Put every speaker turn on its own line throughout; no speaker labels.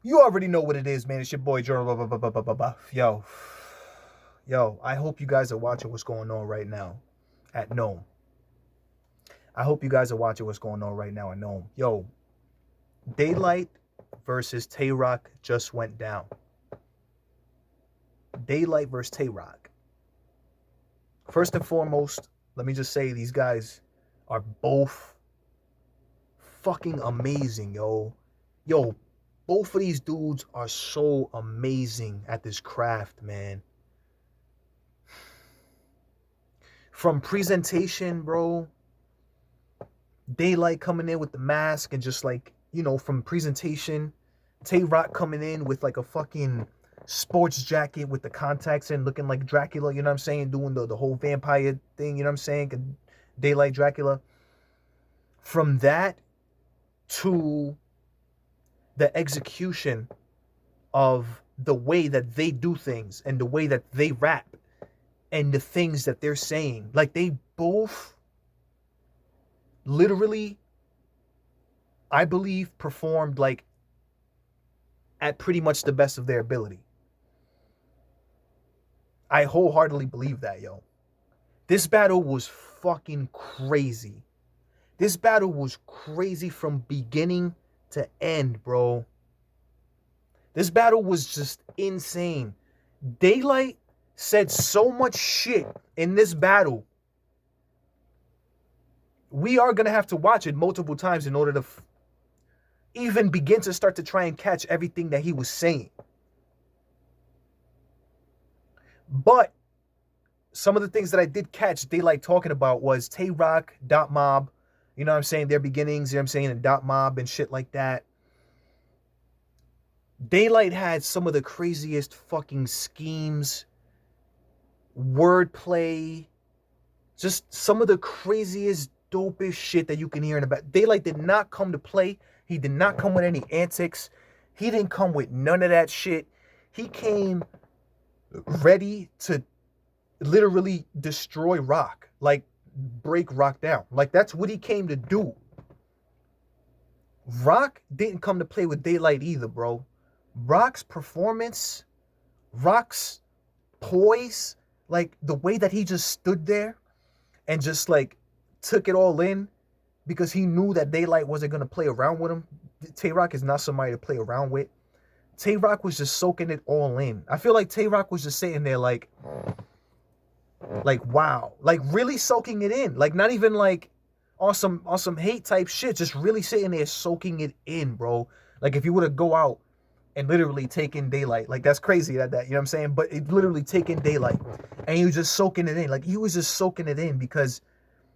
You already know what it is, man. It's your boy, Joe. Yo, I hope you guys are watching what's going on right now at Nome. I hope you guys are watching what's going on right now at Nome. Yo, Daylyt versus Tay Roc just went down. Daylyt versus Tay Roc. First and foremost, let me just say these guys are both fucking amazing, yo. Yo, both of these dudes are so amazing at this craft, man. From presentation, bro, Daylyt coming in with the mask and just like, you know, from presentation, Tay Roc coming in with like a fucking sports jacket with the contacts in, looking like Dracula, you know what I'm saying? Doing the whole vampire thing, you know what I'm saying? Daylyt Dracula. From that to the execution of the way that they do things and the way that they rap and the things that they're saying. Like, they both literally, I believe, performed like at pretty much the best of their ability. I wholeheartedly believe that, yo. This battle was fucking crazy. This battle was crazy from beginning to end, bro. This battle was just insane. Daylyt said so much shit in this battle. We are going to have to watch it multiple times in order to even begin to start to try and catch everything that he was saying. But some of the things that I did catch Daylyt talking about was Tay Roc, Dot Mob, you know what I'm saying, their beginnings, you know what I'm saying, and Dot Mob and shit like that. Daylyt had some of the craziest fucking schemes, wordplay, just some of the craziest, dopest shit that you can hear in the back. Daylyt did not come to play. He did not come with any antics. He didn't come with none of that shit. He came ready to literally destroy Roc, like break Roc down. Like, that's what he came to do. Roc didn't come to play with Daylyt either, bro. Roc's performance, Roc's poise, like the way that he just stood there and just like took it all in because he knew that Daylyt wasn't going to play around with him. Tay Roc is not somebody to play around with. Tay Roc was just soaking it all in. I feel like Tay Roc was just sitting there like wow, like really soaking it in, like not even like on some hate type shit, just really sitting there soaking it in, bro. Like if you were to go out and literally take in Daylyt, like that's crazy that you know what I'm saying, but it literally take in Daylyt and he was just soaking it in, like he was just soaking it in because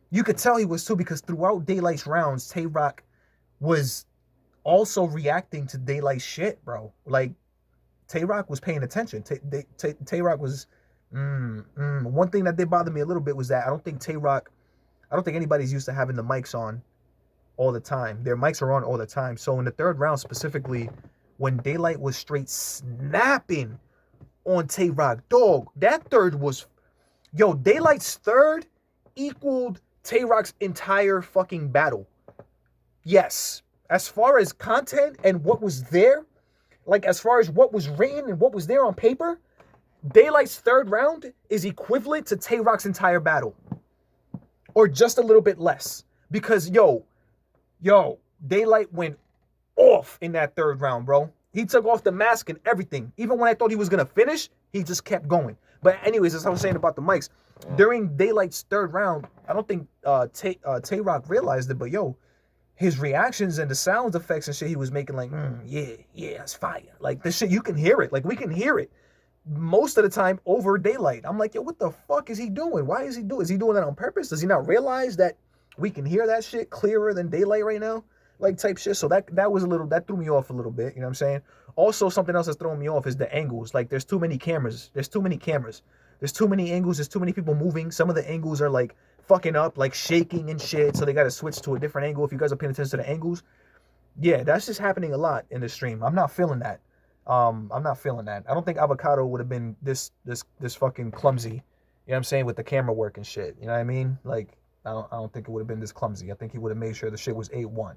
you could tell he was too, because throughout Daylight's rounds, Tay Roc was also reacting to Daylight's shit, bro. Like Tay Roc was paying attention. Tay Roc was one thing that did bother me a little bit was that I don't think anybody's used to having the mics on all the time. Their mics are on all the time. So in the third round specifically, when Daylyt was straight snapping on Tay Roc, dog, that third was, yo, Daylight's third equaled Tay Roc's entire fucking battle. Yes, as far as content and what was there, like as far as what was written and what was there on paper, Daylight's third round is equivalent to Tay Roc's entire battle, or just a little bit less, because yo, Daylyt went off in that third round, bro. He took off the mask and everything. Even when I thought he was gonna finish, he just kept going. But anyways, as I was saying about the mics, during Daylight's third round, I don't think Tay Roc realized it, but yo, his reactions and the sound effects and shit he was making, like, yeah, it's fire. Like, the shit, you can hear it. Like, we can hear it most of the time over Daylyt. I'm like, yo, what the fuck is he doing? Why is he doing? Is he doing that on purpose? Does he not realize that we can hear that shit clearer than Daylyt right now? Like, type shit. So that was that threw me off a little bit. You know what I'm saying? Also, something else that's throwing me off is the angles. Like, there's too many cameras. There's too many angles. There's too many people moving. Some of the angles are like fucking up, like shaking and shit. So they got to switch to a different angle. If you guys are paying attention to the angles, yeah, that's just happening a lot in the stream. I'm not feeling that. I'm not feeling that. I don't think Avocado would have been this fucking clumsy. You know what I'm saying, with the camera work and shit. You know what I mean? Like, I don't think it would have been this clumsy. I think he would have made sure the shit was A1.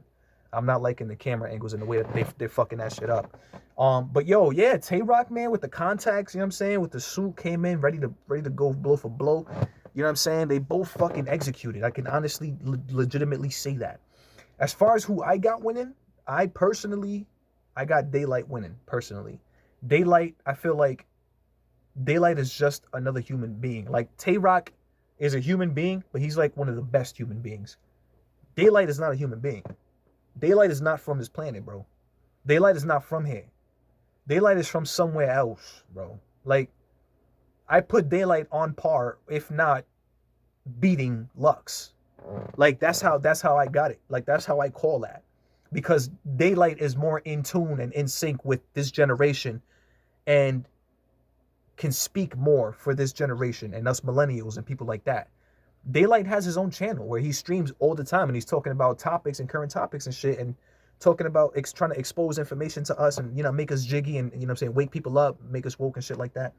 I'm not liking the camera angles and the way that they're fucking that shit up. But yo, yeah, Tay Roc, man, with the contacts, you know what I'm saying? With the suit, came in ready to go blow for blow. You know what I'm saying? They both fucking executed. I can honestly, legitimately say that. As far as who I got winning, I got Daylyt winning, personally. Daylyt, I feel like Daylyt is just another human being. Like, Tay Roc is a human being, but he's like one of the best human beings. Daylyt is not a human being. Daylyt is not from this planet, bro. Daylyt is not from here. Daylyt is from somewhere else, bro. Like, I put Daylyt on par, if not beating Lux. Like, that's how I got it. Like, that's how I call that. Because Daylyt is more in tune and in sync with this generation and can speak more for this generation and us millennials and people like that. Daylyt has his own channel where he streams all the time and he's talking about topics and current topics and shit and talking about trying to expose information to us and, you know, make us jiggy and, you know what I'm saying, wake people up, make us woke and shit like that.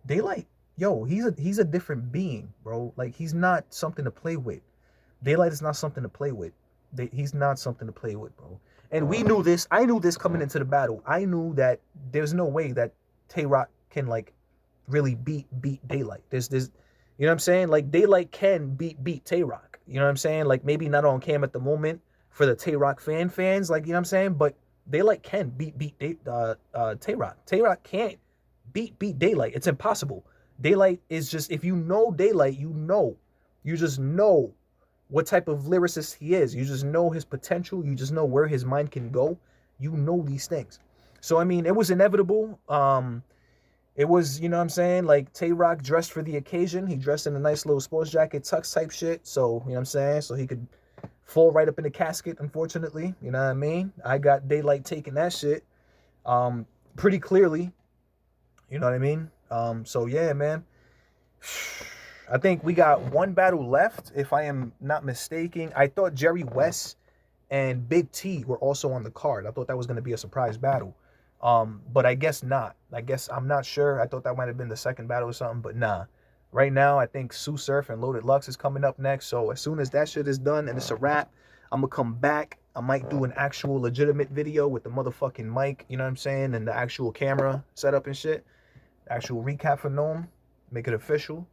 Daylyt, yo, he's a different being, bro. Like, he's not something to play with. Daylyt is not something to play with. He's not something to play with, bro. And we knew this. I knew this coming into the battle. I knew that there's no way that Tay Roc can, like, really beat Daylyt. There's you know what I'm saying? Like, Daylyt can beat Tay Roc. You know what I'm saying? Like, maybe not on cam at the moment for the Tay Roc fans, like, you know what I'm saying? But Daylyt can beat Tay Roc. Tay Roc can't beat Daylyt. It's impossible. Daylyt is just, if you know Daylyt, you just know what type of lyricist he is. You just know his potential. You just know where his mind can go. You know these things. So, I mean, it was inevitable. It was, you know what I'm saying, like, Tay Roc dressed for the occasion. He dressed in a nice little sports jacket, tux type shit. So, you know what I'm saying? So he could fall right up in the casket, unfortunately. You know what I mean? I got Daylyt taking that shit pretty clearly. You know what I mean? So, yeah, man. I think we got one battle left, if I am not mistaken. I thought Jerry West and Big T were also on the card. I thought that was going to be a surprise battle. But I guess not. I guess I'm not sure. I thought that might have been the second battle or something, but nah. Right now, I think Sue Surf and Loaded Lux is coming up next. So as soon as that shit is done and it's a wrap, I'm gonna come back. I might do an actual legitimate video with the motherfucking mic, you know what I'm saying, and the actual camera setup and shit. Actual recap for Nome, make it official.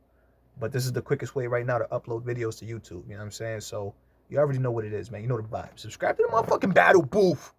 But this is the quickest way right now to upload videos to YouTube, you know what I'm saying? So you already know what it is, man. You know the vibe. Subscribe to the motherfucking battle booth.